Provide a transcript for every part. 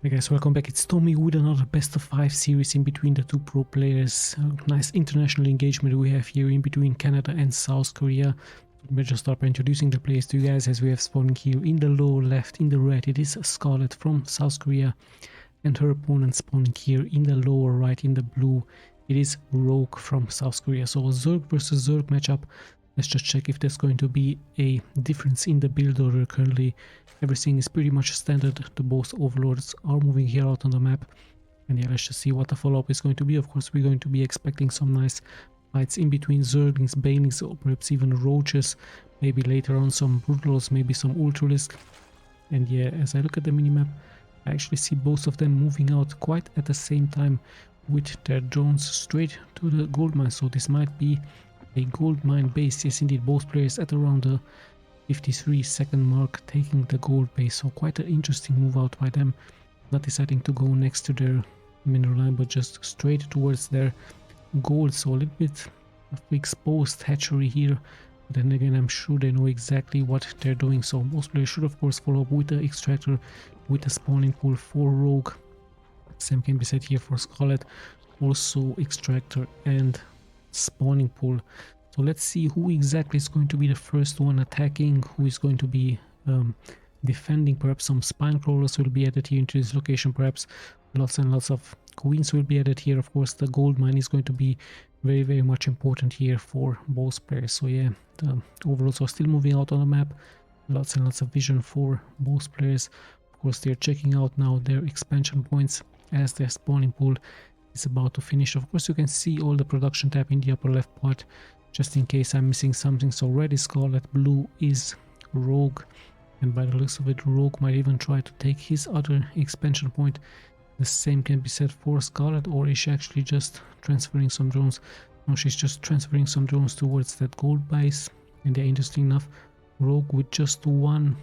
Hey guys, welcome back. It's Tommy with another best of 5 series in between the two pro players. Nice international engagement we have here in between Canada and South Korea. We'll just start by introducing the players to you guys as we have spawning here in the lower left. In the red it is SCARLETT from South Korea, and her opponent spawning here in the lower right in the blue. It is Rogue from South Korea. So a Zerg versus Zerg matchup. Let's just check if there's going to be a difference in the build order. Currently everything is pretty much standard. The both overlords are moving here out on the map. And yeah, let's just see what the follow-up is going to be. Of course, we're going to be expecting some nice fights in between Zerglings, Banelings, or perhaps even Roaches. Maybe later on some Broodwars, maybe some Ultralisk. And yeah, as I look at the minimap, I actually see both of them moving out quite at the same time with their drones straight to the gold mine. So this might be a gold mine base. Yes, indeed, both players at around the 53-second mark taking the gold base. So quite an interesting move out by them. Not deciding to go next to their mineral line, but just straight towards their gold. So a little bit of exposed hatchery here. But then again, I'm sure they know exactly what they're doing. So most players should of course follow up with the extractor, with the spawning pool for Rogue. Same can be said here for SCARLETT. Also extractor and spawning pool. So let's see who exactly is going to be the first one attacking, who is going to be defending. Perhaps some spine crawlers will be added here into this location. Perhaps lots and lots of queens will be added here. Of course, the gold mine is going to be very much important here for both players. So yeah, the overlords are still moving out on the map. Lots and lots of vision for both players. Of course, they're checking out now their expansion points as their spawning pool is about to finish. Of course, you can see all the production tab in the upper left part, just in case I'm missing something. So red is SCARLETT, blue is Rogue, and by the looks of it, Rogue might even try to take his other expansion point. The same can be said for SCARLETT, or is she actually just transferring some drones? No, she's just transferring some drones towards that gold base. And yeah, interesting enough, Rogue with just one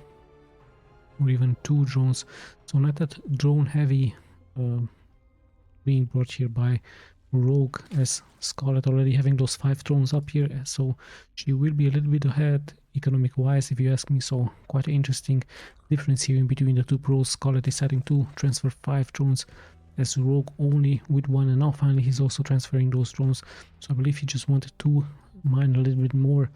or even two drones. So not that drone heavy being brought here by Rogue, as SCARLETT already having those 5 drones up here. So she will be a little bit ahead economic wise, if you ask me. So quite an interesting difference here in between the two pros. SCARLETT deciding to transfer 5 drones, as Rogue only with 1, and now finally he's also transferring those drones. So I believe he just wanted to mine a little bit more.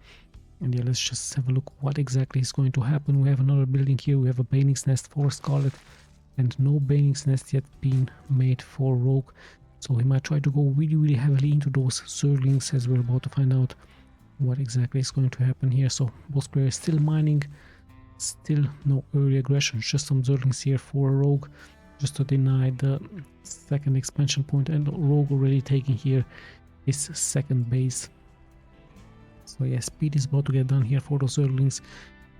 And yeah, let's just have a look what exactly is going to happen. We have another building here. We have a Baneling's nest for SCARLETT, and no Baneling's nest yet being made for Rogue. So he might try to go really heavily into those Zerglings, as we're about to find out what exactly is going to happen here. So both players still mining, still no early aggression, just some Zerglings here for Rogue, just to deny the second expansion point, and Rogue already taking here his second base. So yeah, speed is about to get done here for those Zerglings.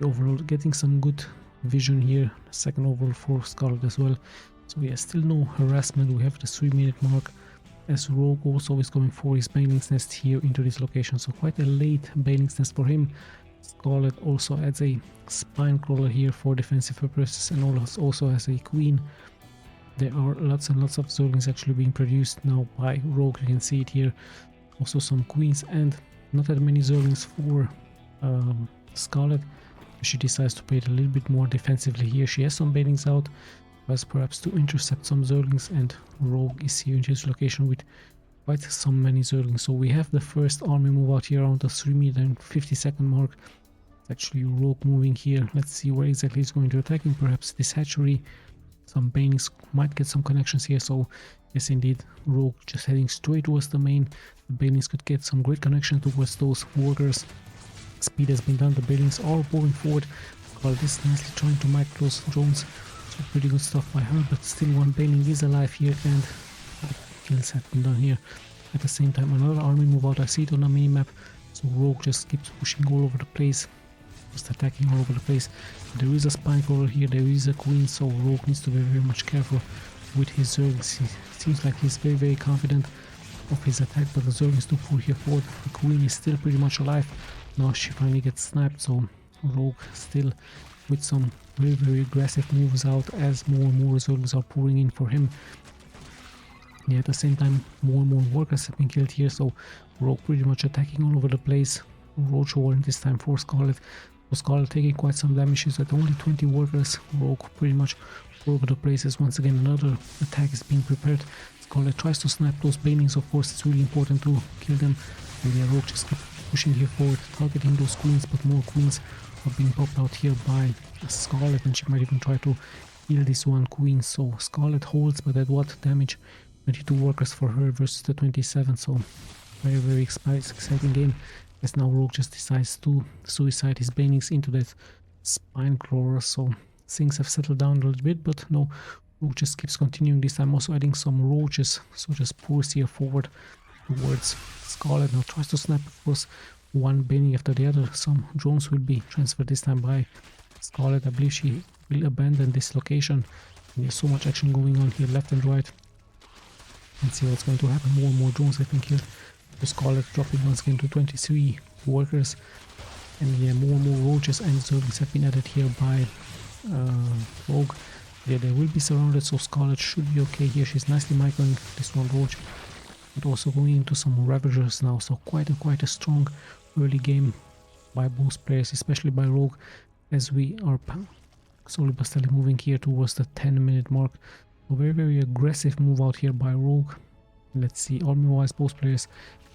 Overall getting some good vision here, second overall for SCARLETT as well. So yeah, still no harassment. We have the 3-minute mark, as Rogue also is going for his Baneling's nest here into this location. So quite a late Baneling's nest for him. SCARLETT also adds a spine crawler here for defensive purposes, and also has a queen. There are lots and lots of Zerglings actually being produced now by Rogue. You can see it here. Also some queens, and not that many Zerglings for SCARLETT. She decides to play it a little bit more defensively here. She has some Banelings out, as perhaps to intercept some Zerglings, and Rogue is here in this location with quite some many Zerglings. So we have the first army move out here around the 3-minute and 50-second mark. It's actually Rogue moving here. Let's see where exactly he's going to attacking. Perhaps this hatchery. Some Banelings might get some connections here. So yes, indeed, Rogue just heading straight towards the main. The Banelings could get some great connection towards those workers. Speed has been done. The Banelings are moving forward, while this nicely trying to mic those drones. So pretty good stuff by her, but still one Baneling is alive here, and kills have been done here. At the same time, another army move out. I see it on the minimap. So Rogue just keeps pushing all over the place, just attacking all over the place. There is a spine crawler here, there is a queen, so Rogue needs to be very much careful with his Zerglings. It seems like he's very confident of his attack, but the Zerglings do pull here forward. The queen is still pretty much alive. Now she finally gets sniped, so Rogue still with some very aggressive moves out, as more and more Zerglings are pouring in for him. Yeah, at the same time, more and more workers have been killed here, so Rogue pretty much attacking all over the place. Roach Warren this time for SCARLETT. So SCARLETT taking quite some damage. She's at only 20 workers. Rogue pretty much all over the places. Once again, another attack is being prepared. SCARLETT tries to snap those banelings. Of course, it's really important to kill them. And yeah, Rogue just keep pushing here forward, targeting those queens, but more queens are being popped out here by SCARLETT, and she might even try to kill this one queen. So SCARLETT holds, but at what damage? 22 workers for her versus the 27. So very exciting game, as now Rogue just decides to suicide his banelings into that spine crawler. So things have settled down a little bit, but no, Rogue just keeps continuing. This time also adding some roaches, so just pulls here forward towards SCARLETT. Now tries to snap, of course, one baneling after the other. Some drones will be transferred this time by SCARLETT. I believe she will abandon this location. And there's so much action going on here, left and right. Let's see what's going to happen. More and more drones have been killed. SCARLETT dropping once again to 23 workers. And yeah, more and more roaches and zerglings have been added here by Rogue. Yeah, they will be surrounded, so SCARLETT should be okay here. She's nicely microing this one roach, but also going into some Ravagers now. So quite a strong early game by both players, especially by Rogue, as we are slowly but steadily moving here towards the 10-minute mark. So very aggressive move out here by Rogue. Let's see, army wise, both players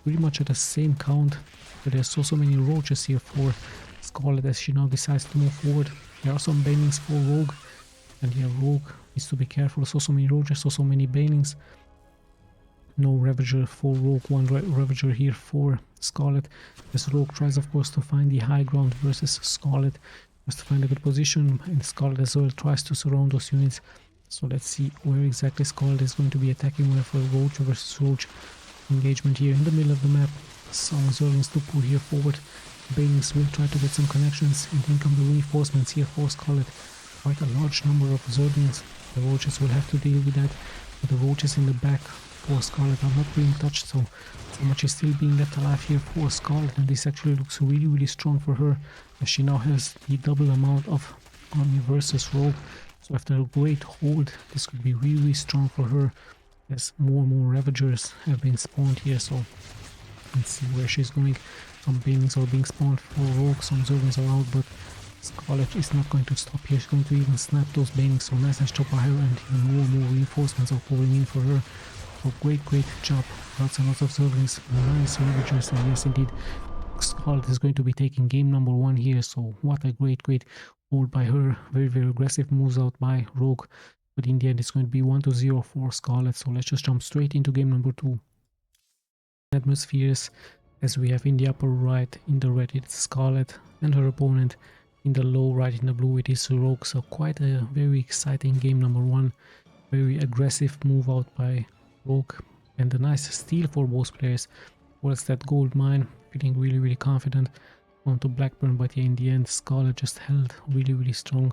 pretty much at the same count, but there's so many roaches here for SCARLETT as she now decides to move forward. There are some banelings for Rogue, and yeah, Rogue needs to be careful. So many roaches, so many banelings. No Ravager for Rogue, one Ravager here for SCARLETT, as Rogue tries of course to find the high ground versus SCARLETT, tries to find a good position, and SCARLETT as well tries to surround those units. So let's see where exactly SCARLETT is going to be attacking, where for roach versus roach engagement here in the middle of the map. Some zerglings to pull here forward. Banelings will try to get some connections, and in come the reinforcements here for SCARLETT. Quite a large number of zerglings. The roaches will have to deal with that, but the roaches in the back for SCARLETT are not being touched, so much is still being left alive here for SCARLETT, and this actually looks really strong for her, as she now has the double amount of army versus Rogue. So after a great hold, this could be really strong for her, as more and more Ravagers have been spawned here. So let's see where she's going. Some banelings are being spawned for Rogue, some zerglings are out, but SCARLETT is not going to stop here. She's going to even snap those banelings. So nice job by her, and even more and more reinforcements are pouring in for her. So great job. Lots and lots of zerglings, nice Ravagers, and yes indeed, SCARLETT is going to be taking game number 1 here. So what a great hold by her. Very aggressive moves out by Rogue, but in the end it's going to be 1-0 for SCARLETT. So let's just jump straight into game number 2. Atmospheres, as we have in the upper right in the red it's SCARLETT, and her opponent in the low right in the blue it is Rogue. So quite a very exciting game number 1. Very aggressive move out by Rogue, and a nice steal for both players. What's that gold mine? Feeling really confident onto Blackburn, but yeah, in the end SCARLETT just held really strong,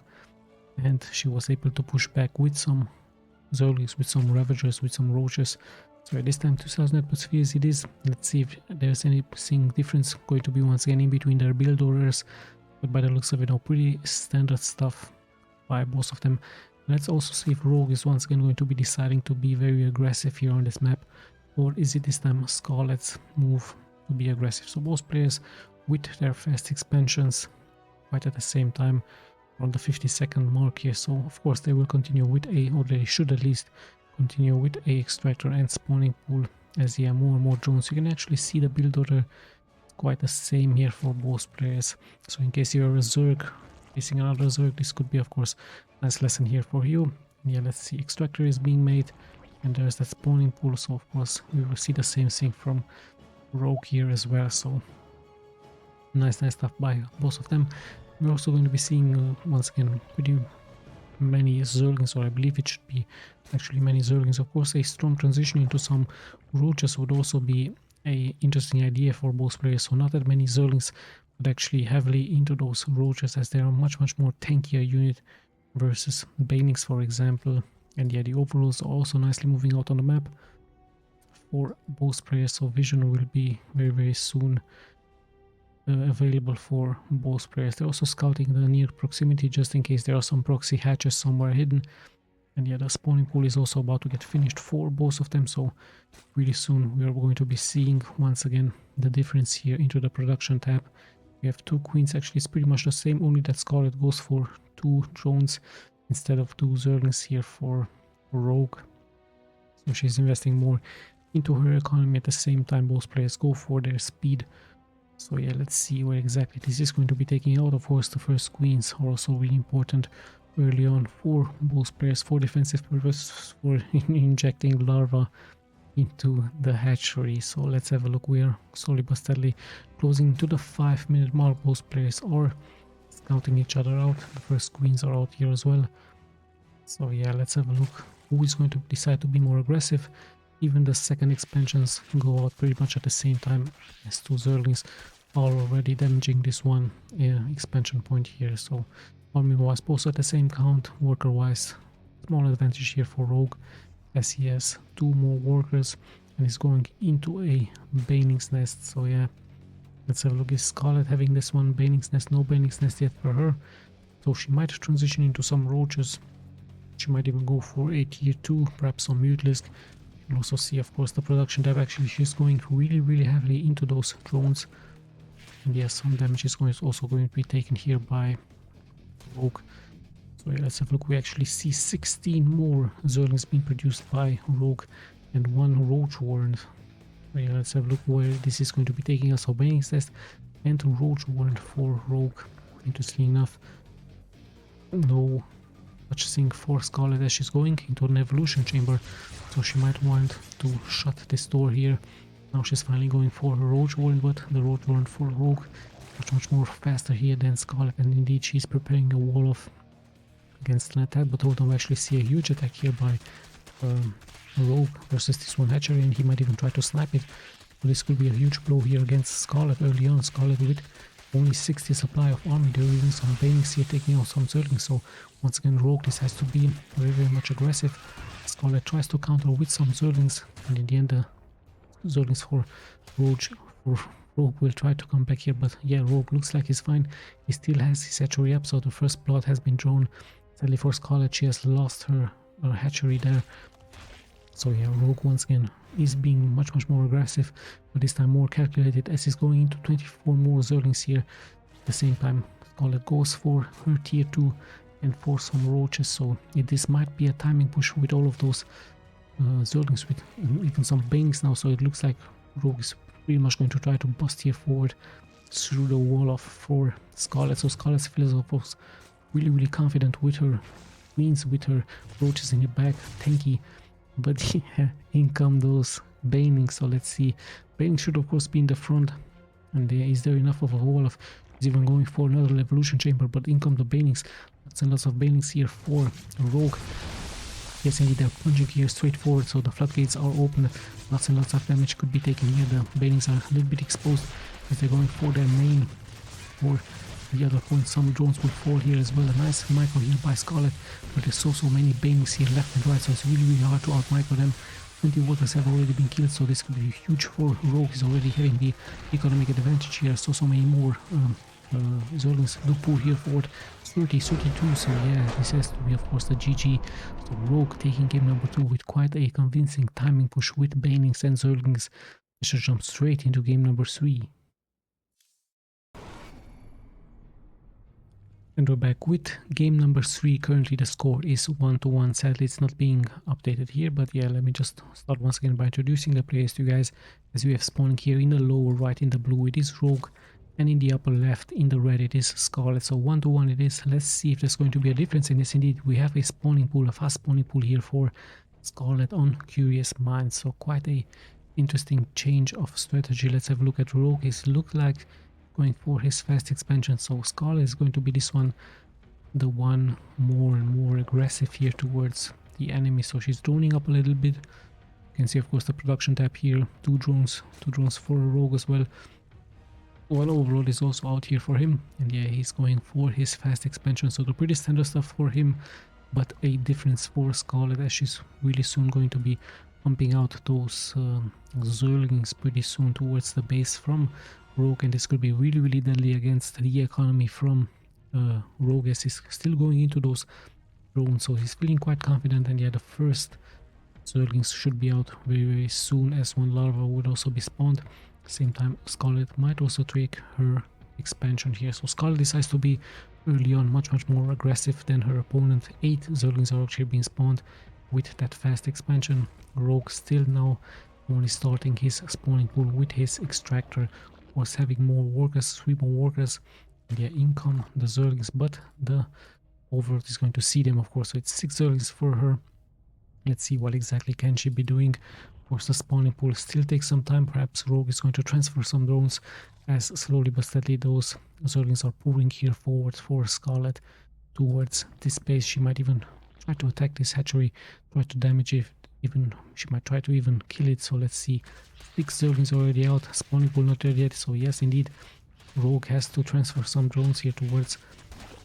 and she was able to push back with some zerglings, with some Ravagers, with some roaches. So at this time 2000 atmospheres it is. Let's see if there's anything different going to be once again in between their build orders, but by the looks of it, pretty standard stuff by both of them. Let's also see if Rogue is once again going to be deciding to be very aggressive here on this map, or is it this time SCARLETT's move to be aggressive. So both players with their fast expansions quite at the same time, on the 50-second mark here. So of course they will continue with or they should at least continue with a extractor and spawning pool, as yeah, more and more drones. You can actually see the build order quite the same here for both players. So in case you're a Zerg facing another Zerg, this could be of course a nice lesson here for you. Yeah, let's see, extractor is being made, and there's that spawning pool. So of course we will see the same thing from Rogue here as well. So nice stuff by both of them. We're also going to be seeing once again pretty many zerglings, or I believe it should be actually many zerglings. Of course a strong transition into some roaches would also be a interesting idea for both players. So not that many zerglings, but actually heavily into those roaches, as they are much more tankier unit versus banelings for example. And yeah, the overalls are also nicely moving out on the map for both players. So vision will be very soon available for both players. They're also scouting the near proximity just in case there are some proxy hatches somewhere hidden. And yeah, the spawning pool is also about to get finished for both of them. So really soon we are going to be seeing once again the difference here into the production tab. We have 2 queens. Actually, it's pretty much the same, only that Scarlet goes for 2 drones instead of 2 Zerglings here for Rogue. So she's investing more into her economy. At the same time, both players go for their speed. So yeah, let's see where exactly this is going to be taking out. Of course, the first queens are also really important early on for both players, for defensive purposes, for injecting larva into the hatchery. So let's have a look. We are slowly but steadily closing to the 5-minute mark. Both players are scouting each other out. The first queens are out here as well. So yeah, let's have a look. Who is going to decide to be more aggressive? Even the second expansions go out pretty much at the same time as 2 Zerglings are already damaging this one expansion point here. So army wise, both at the same count. Worker wise, small advantage here for Rogue, as he has 2 more workers and is going into a Baning's Nest. So yeah, let's have a look. Is Scarlet having this one? Baning's Nest, no Baning's Nest yet for her. So she might transition into some roaches. She might even go for a tier 2, perhaps some Mutalisk. You'll also see, of course, the production tab. Actually, she's going really heavily into those drones. And yes, some damage is also going to be taken here by Rogue. So yeah, let's have a look. We actually see 16 more Zerglings being produced by Rogue and 1 Roach Warren. So yeah, let's have a look where this is going to be taking us. So Baning's Nest and Roach Warren for Rogue. Interestingly enough, no such thing for Scarlet as she's going into an evolution chamber. So she might want to shut this door here. Now she's finally going for her Roach Warren, but the Roach Warren for Rogue much more faster here than Scarlet, and indeed she's preparing a wall off against an attack. But hold on, we actually see a huge attack here by Rogue versus this one hatchery, and he might even try to snipe it. So this could be a huge blow here against Scarlet early on. Scarlet with only 60 supply of army. There are even some Banings here taking out some Zerglings. So once again, Rogue decides to be very much aggressive. Scarlet tries to counter with some Zerglings, and in the end the Zerglings for Rogue will try to come back here. But yeah, Rogue looks like he's fine. He still has his hatchery up, so the first blood has been drawn. Sadly for Scarlet, she has lost her hatchery there. So yeah, Rogue once again is being much more aggressive, but this time more calculated, as he's going into 24 more Zerglings here. At the same time, Scarlet goes for her tier 2 and for some roaches. So this might be a timing push with all of those Zerglings, with even some Banings now. So it looks like Rogue is pretty much going to try to bust here forward through the wall off for Scarlet. So Scarlet's philosopher was really confident with her queens, with her roaches in the back, tanky. But yeah, in come those Banings. So let's see. Banings should of course be in the front. And is there enough of a wall of... He's even going for another evolution chamber, but in come the Banings. Lots and lots of Banings here for Rogue. Yes, indeed, they're punching here straight forward, so the floodgates are open. Lots and lots of damage could be taken here. The Banings are a little bit exposed as they're going for their main. Or the other point, some drones will fall here as well. A nice micro here by Scarlet, but there's so many Banings here left and right, so it's really hard to out-micro them. 20 workers have already been killed, so this could be huge for Rogue. He's already having the economic advantage here. So many more Zerglings do pull here forward. 30, 32, so yeah, this has to be of course the GG. So Rogue taking game number 2 with quite a convincing timing push with Banings and Zerglings. We should jump straight into game number 3. And we're back with game number 3. Currently the score is 1-1. Sadly it's not being updated here, but yeah, let me just start once again by introducing the players to you guys. As we have spawning here in the lower right in the blue it is Rogue, and in the upper left in the red it is Scarlet. So 1-1 it is. Let's see if there's going to be a difference in this. Indeed, we have a spawning pool, a fast spawning pool here for Scarlet on Curious Minds. So quite a interesting change of strategy. Let's have a look at Rogue. He's looked like going for his fast expansion. So Scarlet is going to be this one, the one more and more aggressive here towards the enemy. So she's droning up a little bit. You can see of course the production tab here. Two drones for Rogue as well. Well, overall is also out here for him, and yeah, he's going for his fast expansion, so the pretty standard stuff for him, but a difference for Scarlet, as she's really soon going to be pumping out those Zerglings pretty soon towards the base from Rogue, and this could be really deadly against the economy from Rogue, as he's still going into those drones, so he's feeling quite confident. And yeah, the first Zerglings should be out very soon, as one larva would also be spawned. Same time, Scarlet might also take her expansion here. So SCARLETT decides to be early on much more aggressive than her opponent. 8 Zerglings are actually being spawned with that fast expansion. Rogue still now only starting his spawning pool with his extractor, of course having more workers, 3 more workers. Yeah, in come the Zerglings, but the Overlord is going to see them, of course, so it's 6 Zerglings for her. Let's see what exactly can she be doing. Of course, the spawning pool still takes some time. Perhaps Rogue is going to transfer some drones as slowly but steadily those Zerglings are pouring here forward for SCARLETT towards this base. She might even try to attack this hatchery, try to damage it, even she might try to even kill it. So let's see, 6 Zerglings already out, spawning pool not there yet. So yes, indeed, Rogue has to transfer some drones here towards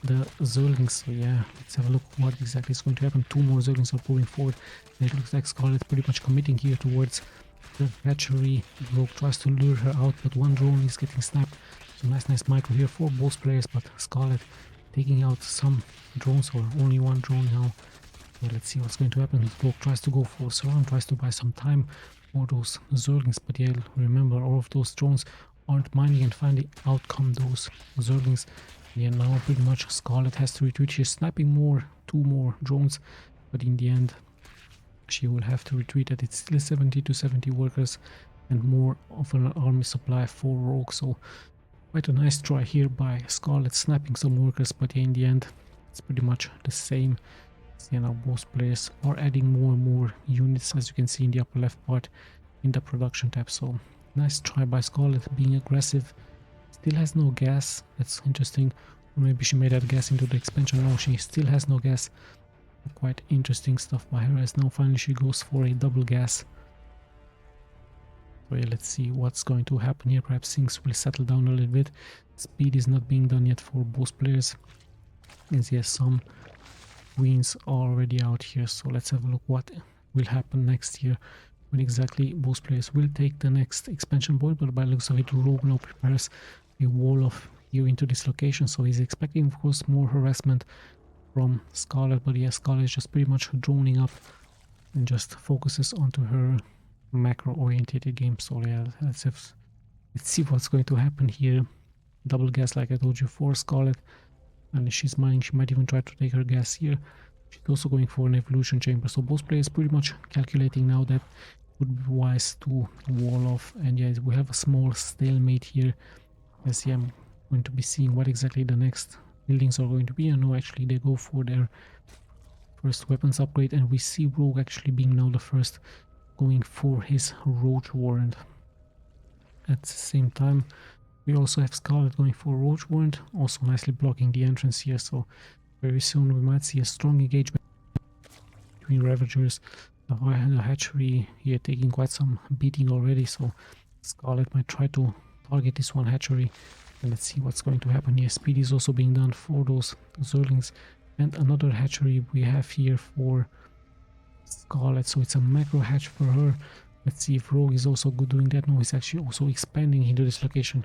the Zerglings. So yeah, let's have a look what exactly is going to happen. 2 more Zerglings are pouring forward, and it looks like SCARLETT pretty much committing here towards the hatchery. Rogue tries to lure her out, but 1 drone is getting snapped. So nice micro here for both players, but SCARLETT taking out some drones, or only 1 drone now. So let's see what's going to happen. Rogue tries to go for surround, tries to buy some time for those Zerglings, but yeah, remember, all of those drones aren't mining, and finally outcome those Zerglings. Yeah, now pretty much SCARLETT has to retreat. She's sniping 2 more drones, but in the end she will have to retreat. At it's still 70 to 70 workers and more of an army supply for Rogue. So quite a nice try here by SCARLETT, sniping some workers, but yeah, in the end it's pretty much the same. So now both players are adding more and more units, as you can see in the upper left part in the production tab. So nice try by SCARLETT, being aggressive. Still has no gas, that's interesting. Or maybe she made that gas into the expansion. No, she still has no gas. Quite interesting stuff by her, as now finally she goes for a double gas. So yeah, let's see what's going to happen here. Perhaps things will settle down a little bit. Speed is not being done yet for both players, as yes, some queens are already out here. So let's have a look what will happen next here, when exactly both players will take the next expansion point. But by the looks of it, Rogue now prepares a wall of here into this location, so he's expecting, of course, more harassment from SCARLETT. But yeah, SCARLETT is just pretty much droning up and just focuses onto her macro oriented game. So yeah, let's see what's going to happen here. Double gas, like I told you, for SCARLETT, and she's mining. She might even try to take her gas here. She's also going for an evolution chamber. So both players pretty much calculating now that would be wise to wall off. And yeah, we have a small stalemate here, as yeah, I'm going to be seeing what exactly the next buildings are going to be. I know actually they go for their first weapons upgrade, and we see Rogue actually being now the first going for his Roach Warrant. At the same time, we also have SCARLETT going for Roach Warrant, also nicely blocking the entrance here. So very soon we might see a strong engagement between Ravagers. The hatchery here taking quite some beating already, so SCARLETT might try to target this one hatchery, and let's see what's going to happen here. Speed is also being done for those Zerglings, and another hatchery we have here for SCARLETT, so it's a macro hatch for her. Let's see if Rogue is also good doing that. No, he's actually also expanding into this location.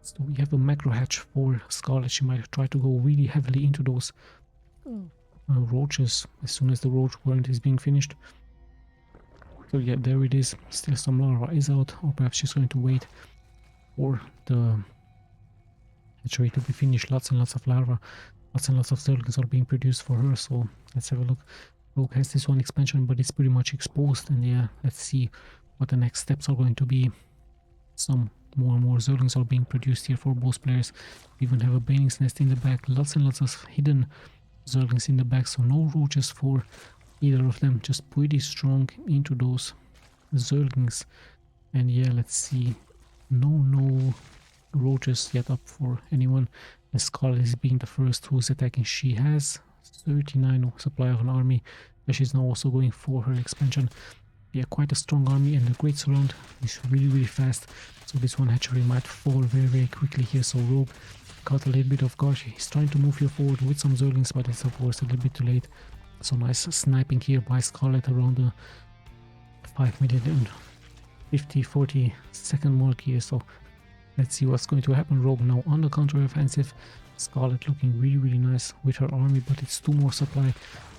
So we have a macro hatch for SCARLETT. She might try to go really heavily into those roaches as soon as the roach warrant is being finished. So yeah, there it is. Still some larva is out, or perhaps she's going to wait for the hatchery to be finished. Lots and lots of larva, lots and lots of Zerglings are being produced for her. So let's have a look. Rogue has this one expansion, but it's pretty much exposed, and yeah, let's see what the next steps are going to be. Some more and more Zerglings are being produced here for both players. We even have a Baning's Nest in the back, lots and lots of hidden Zerglings in the back, so no roaches for either of them, just pretty strong into those Zerglings. And yeah, let's see, no roaches yet up for anyone, as SCARLETT is being the first who's attacking. She has 39 supply of an army, but she's now also going for her expansion. Yeah, quite a strong army, and the Great Surround is really fast, so this one hatchery might fall very quickly here. So Rogue caught a little bit of guard. He's trying to move here forward with some Zerglings, but it's of course a little bit too late. So nice sniping here by SCARLETT around the 5 minute and 40 second mark here. So let's see what's going to happen. Rogue now on the counter offensive. SCARLETT looking really nice with her army, but it's 2 more supply.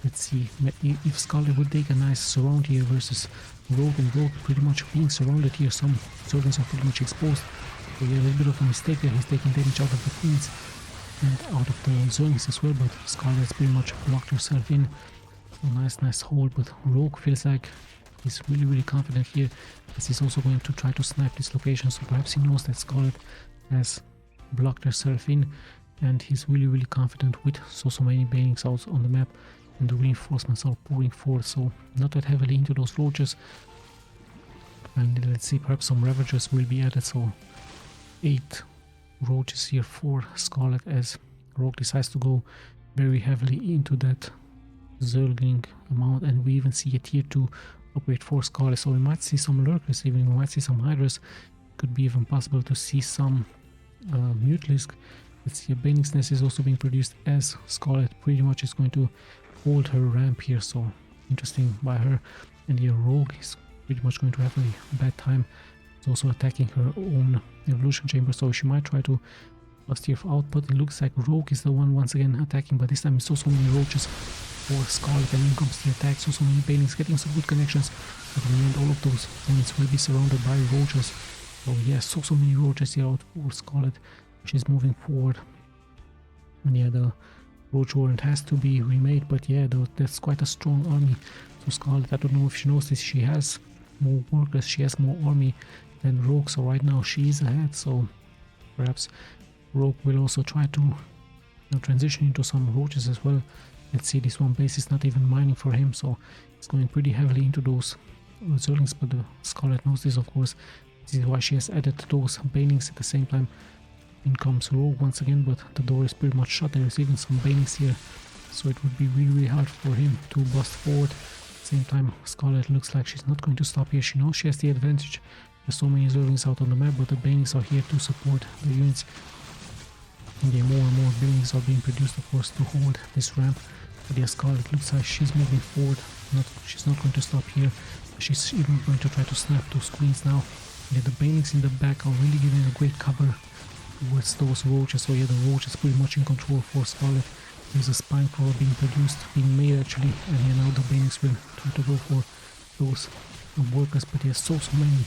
Let's see if SCARLETT would take a nice surround here versus Rogue, and Rogue pretty much being surrounded here. Some Zerglings are pretty much exposed. So yeah, a little bit of a mistake there. He's taking damage out of the queens and out of the Zerglings as well, but SCARLETT's pretty much locked herself in. So nice hold, but Rogue feels like he's really confident here, as he's also going to try to snipe this location. So perhaps he knows that SCARLETT has blocked herself in, and he's really confident with so many banings out on the map, and the reinforcements are pouring forth, so not that heavily into those roaches. And let's see, perhaps some Ravagers will be added, so 8 roaches here for SCARLETT, as Rogue decides to go very heavily into that Zergling amount. And we even see a tier 2 upgrade for SCARLETT, so we might see some Lurkers, even we might see some Hydras. Could be even possible to see some Mutalisk. Let's see, a Baning's Nest is also being produced, as SCARLETT pretty much is going to hold her ramp here, so interesting by her. And yeah, Rogue is pretty much going to have a bad time. It's also attacking her own evolution chamber, so she might try to bust here out, but it looks like Rogue is the one once again attacking, but this time it's so many roaches for SCARLETT, and in comes the attack, so many banings getting some good connections, but in the end all of those points will be surrounded by roaches. So yeah, so many roaches here out for SCARLETT. She's moving forward, and yeah, the Roach Warrant has to be remade, but yeah, that's quite a strong army. So SCARLETT, I don't know if she knows this, she has more workers, she has more army than Rogue, so right now she is ahead. So perhaps Rogue will also try to transition into some roaches as well. Let's see, this one base is not even mining for him, so it's going pretty heavily into those Zerglings, but the SCARLETT knows this, of course. This is why she has added those banings at the same time. In comes Rogue once again, but the door is pretty much shut. There is even some banings here, so it would be really hard for him to bust forward. At the same time, SCARLETT looks like she's not going to stop here. She knows she has the advantage. There's so many Zerglings out on the map, but the banings are here to support the units. And yeah, more and more buildings are being produced, of course, to hold this ramp. But yeah, SCARLETT looks like she's moving forward. She's not going to stop here. She's even going to try to snap those queens now. Yeah, the banings in the back are really giving a great cover towards those roaches. So yeah, the roach is pretty much in control for SCARLETT. There's a spine crawler being produced, being made actually, and yeah, now the banings will try to go for those workers. But yeah, so many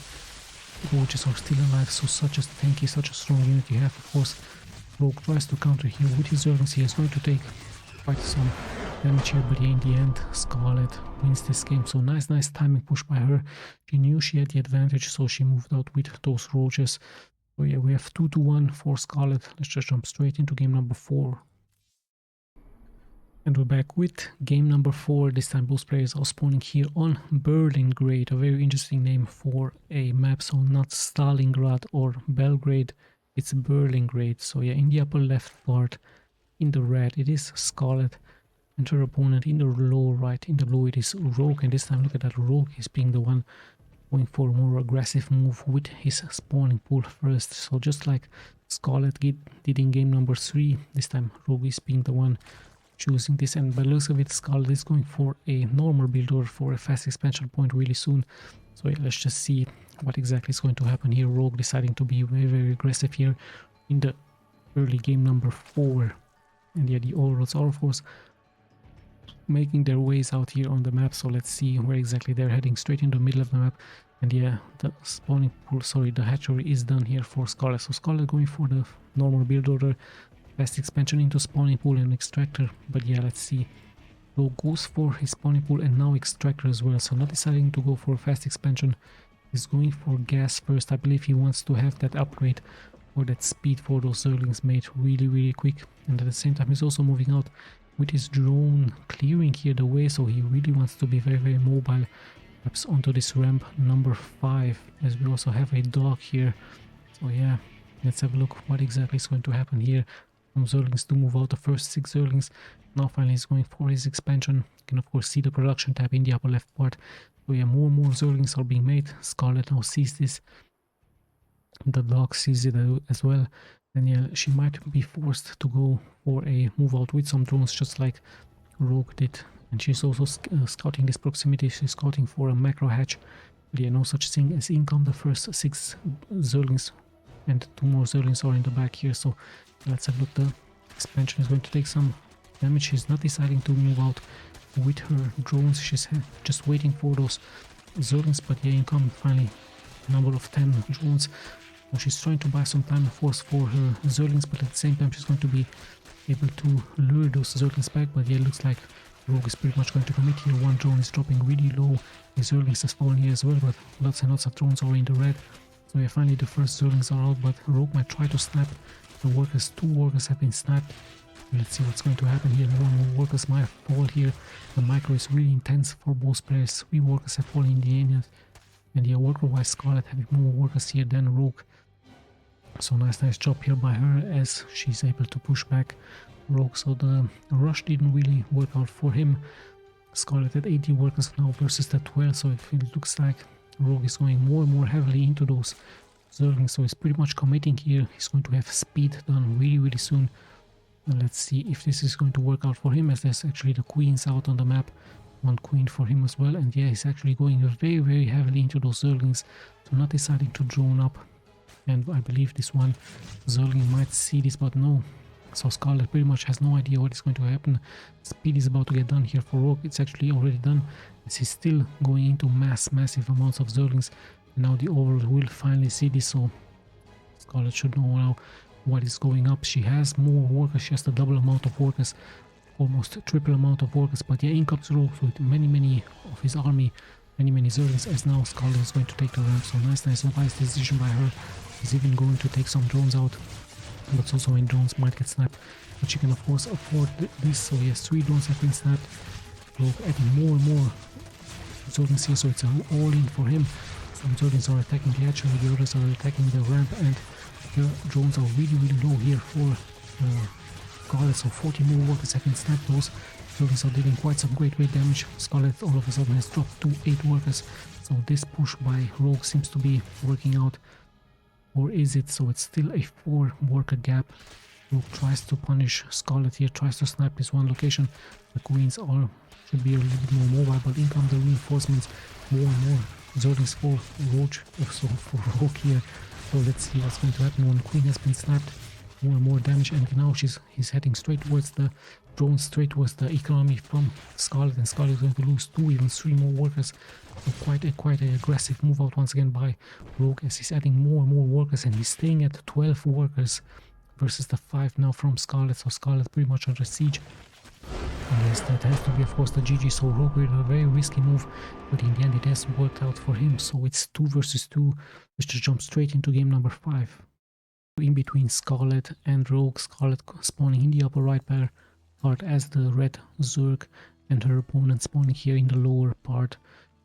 roaches are still alive, so such a tanky, such a strong unit you have. Of course, Rogue tries to counter here with his Zerglings. He is going to take quite some damage here, but yeah, in the end, SCARLETT wins this game. So nice timing push by her. She knew she had the advantage, so she moved out with those roaches. So yeah, we have 2-1 for SCARLETT. Let's just jump straight into game number 4. And we're back with game number 4. This time both players are spawning here on Berlingrad, a very interesting name for a map. So not Stalingrad or Belgrade, it's Berlingrad. So yeah, in the upper left part, in the red, it is SCARLETT, and her opponent in the lower right, in the blue, it is Rogue. And this time, look at that, Rogue is being the one going for a more aggressive move with his spawning pool first. So just like SCARLETT did in game number 3, this time Rogue is being the one choosing this. And by the looks of it, SCARLETT is going for a normal build or for a fast expansion point really soon. So yeah, let's just see what exactly is going to happen here. Rogue deciding to be very aggressive here in the early game number 4. And yeah, the Overlords are of course making their ways out here on the map, so let's see where exactly they're heading. Straight in the middle of the map. And yeah, the spawning pool, sorry, the hatchery is done here for SCARLETT. So SCARLETT going for the normal build order, fast expansion into spawning pool and extractor. But yeah, let's see. Rogue goes for his spawning pool and now extractor as well. So not deciding to go for a fast expansion, he's going for gas first. I believe he wants to have that upgrade or that speed for those Zerglings made really quick. And at the same time, he's also moving out with his drone, clearing here the way. So he really wants to be very mobile. Perhaps onto this ramp number 5, as we also have a dog here. So yeah, let's have a look what exactly is going to happen here. Some Zerglings to move out, the first 6 Zerglings. Now finally he's going for his expansion. You can of course see the production tab in the upper left part. So yeah, more and more Zerglings are being made. SCARLETT now sees this. The dog sees it as well. And yeah, she might be forced to go for a move out with some drones, just like Rogue did. And she's also scouting this proximity. She's scouting for a macro hatch. But yeah, no such thing as income. The first 6 Zerglings and 2 more Zerglings are in the back here. So let's have a look. The expansion is going to take some damage. She's not deciding to move out with her drones. She's just waiting for those Zerglings. But yeah, income finally. Number of 10 drones. So she's trying to buy some time and force for her Zerglings, but at the same time she's going to be able to lure those Zerglings back. But yeah, it looks like Rogue is pretty much going to commit here. One drone is dropping really low. The Zerglings has fallen here as well, but lots and lots of drones are in the red. So yeah, finally the first Zerglings are out, but Rogue might try to snap the workers. 2 workers have been snapped. Let's see what's going to happen here. More workers might fall here. The micro is really intense for both players. 3 workers have fallen in the end. And yeah, worker-wise, SCARLETT having more workers here than Rogue. So nice job here by her as she's able to push back Rogue. So the rush didn't really work out for him. SCARLETT at 80 workers now versus the 12. So it looks like Rogue is going more and more heavily into those Zerglings. So he's pretty much committing here. He's going to have speed done really soon. And let's see if this is going to work out for him, as there's actually the queens out on the map. 1 queen for him as well. And yeah, he's actually going very heavily into those Zerglings. So not deciding to drone up. And I believe this one Zergling might see this, but no. So SCARLETT pretty much has no idea what is going to happen. Speed is about to get done here for Rogue. It's actually already done, as he's still going into massive amounts of Zerglings. And now the Overlord will finally see this, so SCARLETT should know now what is going up. She has more workers, she has the double amount of workers, almost triple amount of workers. But yeah, in comes Rogue with many of his army, many Zerglings, as now SCARLETT is going to take the ramp. So nice wise decision by her. He's even going to take some drones out, but also when drones might get snapped, but she can of course afford this. So yes, 3 drones have been snapped. Rogue adding more and more Zerglings here, so it's all in for him. Some Zerglings are attacking the archery, the others are attacking the ramp, and the drones are really low here for SCARLETT. So 40 more workers have been snapped. Those Zerglings are dealing quite some great damage. SCARLETT all of a sudden has dropped to 8 workers. So this push by Rogue seems to be working out. Or is it? So it's still a 4 worker gap. Rogue tries to punish SCARLETT here, tries to snap this one location. The queens should be a little bit more mobile, but in come the reinforcements. More and more Zerglings for Rogue here. So let's see what's going to happen. One queen has been snapped. More and more damage, and now he's heading straight towards the drones, straight towards the economy from SCARLETT, and SCARLETT is going to lose 2, even 3 more workers. So quite an aggressive move out once again by Rogue, as he's adding more and more workers, and he's staying at 12 workers versus the 5 now from SCARLETT. So SCARLETT pretty much under siege. And yes, that has to be of course the GG. So Rogue with a very risky move, but in the end it has worked out for him. So it's 2 versus 2. Let's just jump straight into game number 5. In between SCARLETT and Rogue. SCARLETT spawning in the upper right part as the red Zerg, and her opponent spawning here in the lower part,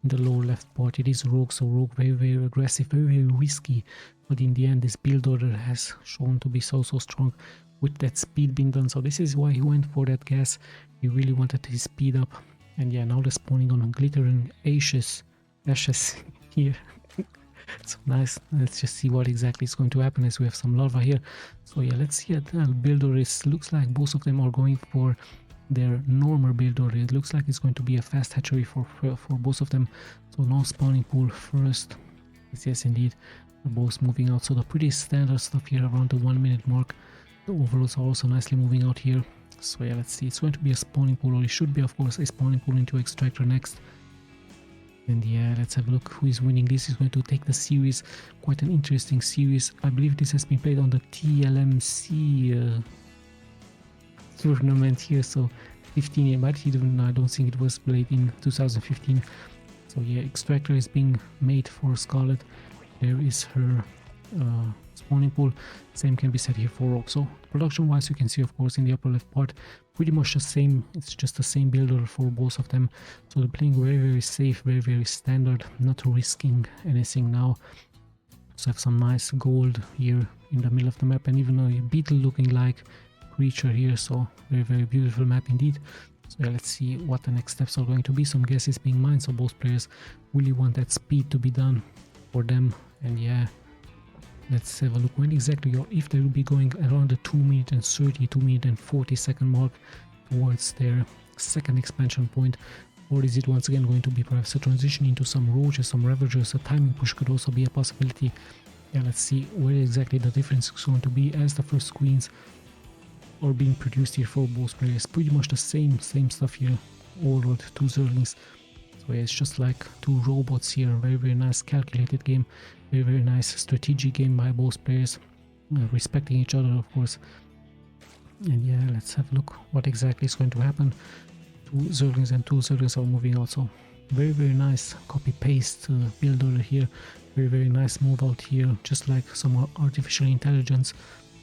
in the lower left part. It is Rogue, so Rogue very aggressive, very risky, but in the end this build order has shown to be so strong with that speed being done. So this is why he went for that gas. He really wanted his speed up. And yeah, now they're spawning on glittering ashes here. So nice. Let's just see what exactly is going to happen, as we have some lava here. So yeah, let's see at the build order. It looks like both of them are going for their normal build order. It looks like it's going to be a fast hatchery for both of them. So now spawning pool first. Yes indeed, they're both moving out. So the pretty standard stuff here around the 1 minute mark. The overlords are also nicely moving out here. So yeah, let's see. It's going to be a spawning pool, or it should be of course a spawning pool into extractor next. And yeah, let's have a look who is winning. This is going to take the series. Quite an interesting series. I believe this has been played on the TLMC tournament here. So 15, but I don't think it was played in 2015. So yeah, extractor is being made for SCARLETT. There is her spawning pool. Same can be said here for Rogue. So production wise, you can see of course in the upper left part pretty much the same. It's just the same builder for both of them. So they're playing very safe, very standard, not risking anything now. So have some nice gold here in the middle of the map, and even a beetle looking like creature here. So very beautiful map indeed. So yeah, let's see what the next steps are going to be. Some guesses being mined, so both players really want that speed to be done for them. And yeah, let's have a look when exactly, or if they will be going around the 2 minute and 30, 2 minute and 40 second mark towards their second expansion point, or is it once again going to be perhaps a transition into some roaches, some ravagers. A timing push could also be a possibility. Yeah, let's see where exactly the difference is going to be, as the first queens are being produced here for both players. Pretty much the same stuff here. Overlord, 2 Zerglings. So yeah, it's just like two robots here. Very, very nice calculated game. Very, very nice strategic game by both players, respecting each other, of course. And yeah, let's have a look what exactly is going to happen. Two Zerglings and two Zerglings are moving out. So very, very nice copy-paste builder here. Very, very nice move out here, just like some artificial intelligence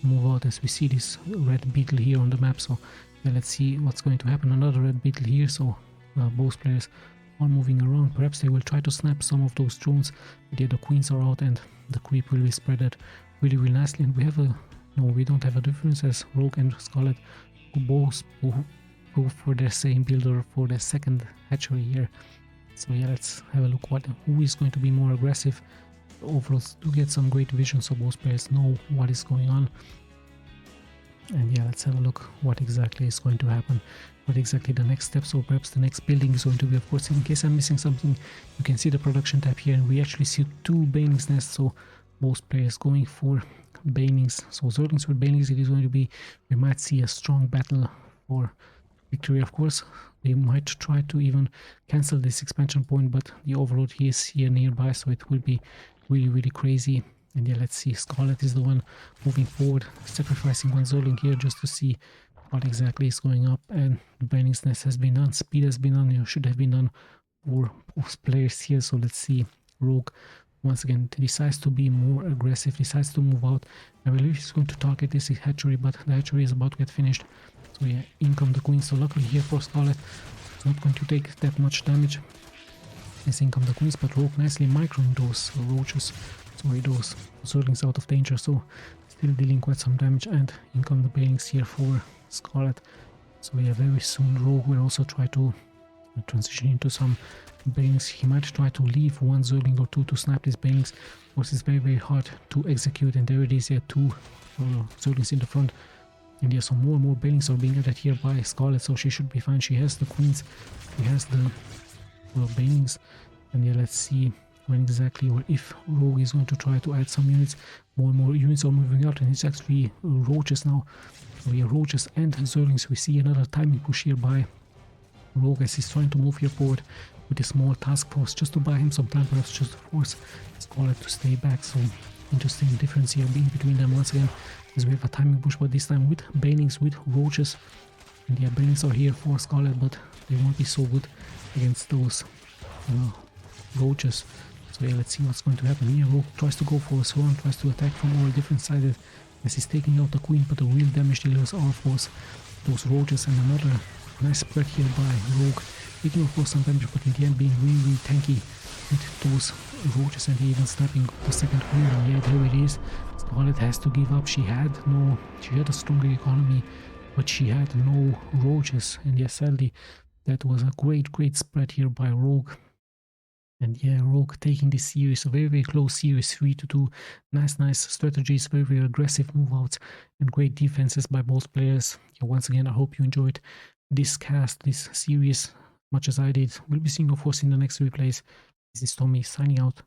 move out as we see this red beetle here on the map. So yeah, let's see what's going to happen. Another red beetle here. So both players are moving around. Perhaps they will try to snap some of those drones, but yeah, the queens are out and the creep will be spreaded really, really nicely. And we have a no, we don't have a difference, as Rogue and Scarlet both go for the same builder for the second hatchery here. So yeah, let's have a look who is going to be more aggressive. Overalls do get some great vision, so both players know what is going on. And yeah, let's have a look what exactly is going to happen, what exactly the next steps, or perhaps the next building is going to be. Of course, in case I'm missing something, you can see the production tab here, and we actually see two Banelings nests, so both players going for Banelings. So Zerglings with Banelings, it is going to be, we might see a strong battle for victory. Of course, they might try to even cancel this expansion point, but the Overlord he is here nearby, so it will be really, really crazy. And yeah, let's see, Scarlet is the one moving forward, sacrificing one Zergling here just to see what exactly is going up. And the Banelings nest has been done, speed has been done, should have been done for both players here. So let's see, Rogue once again decides to be more aggressive, decides to move out. I believe he's going to target this hatchery, but the hatchery is about to get finished. So yeah, in come the queens. So luckily here for Scarlet, it's not going to take that much damage. Yes, in come the queens, but Rogue nicely microing those roaches, sorry, those Zerglings out of danger. So still dealing quite some damage, and in come the Banelings here for Scarlet. So yeah, very soon Rogue will also try to transition into some Banelings. He might try to leave one Zergling or two to snap these Banelings. Of course, it's very, very hard to execute, and there it is here, two Zerglings in the front. And yeah, so more and more Banelings are being added here by Scarlet, so she should be fine. She has the queens, she has the Banelings. And yeah, let's see when exactly, or if Rogue is going to try to add some units. More and more units are moving out, and it's actually roaches now. So yeah, roaches and Zerglings. We see another timing push here by Rogue as he's trying to move here forward with a small task force just to buy him some time, perhaps just to force Scarlet to stay back. So interesting difference here being between them once again, as we have a timing push, but this time with Banelings, with roaches. And yeah, Banelings are here for Scarlet, but they won't be so good against those roaches. So yeah, let's see what's going to happen here. Rogue tries to go for a swarm, tries to attack from all different sides as he's taking out the queen, but the real damage dealers are of course those roaches. And another nice spread here by Rogue, taking of course some damage, but in the end being really, really tanky with those roaches, and even snapping the second queen. And yeah, there it is. Scarlet has to give up. She had a stronger economy, but she had no roaches. And yes, sadly, that was a great spread here by Rogue. And yeah, Rogue taking this series, a very, very close series, 3-2. Nice strategies, very, very aggressive move outs, and great defenses by both players. Yeah, once again, I hope you enjoyed this cast, this series, much as I did. We'll be seeing, of course, in the next replays. This is Tommy signing out.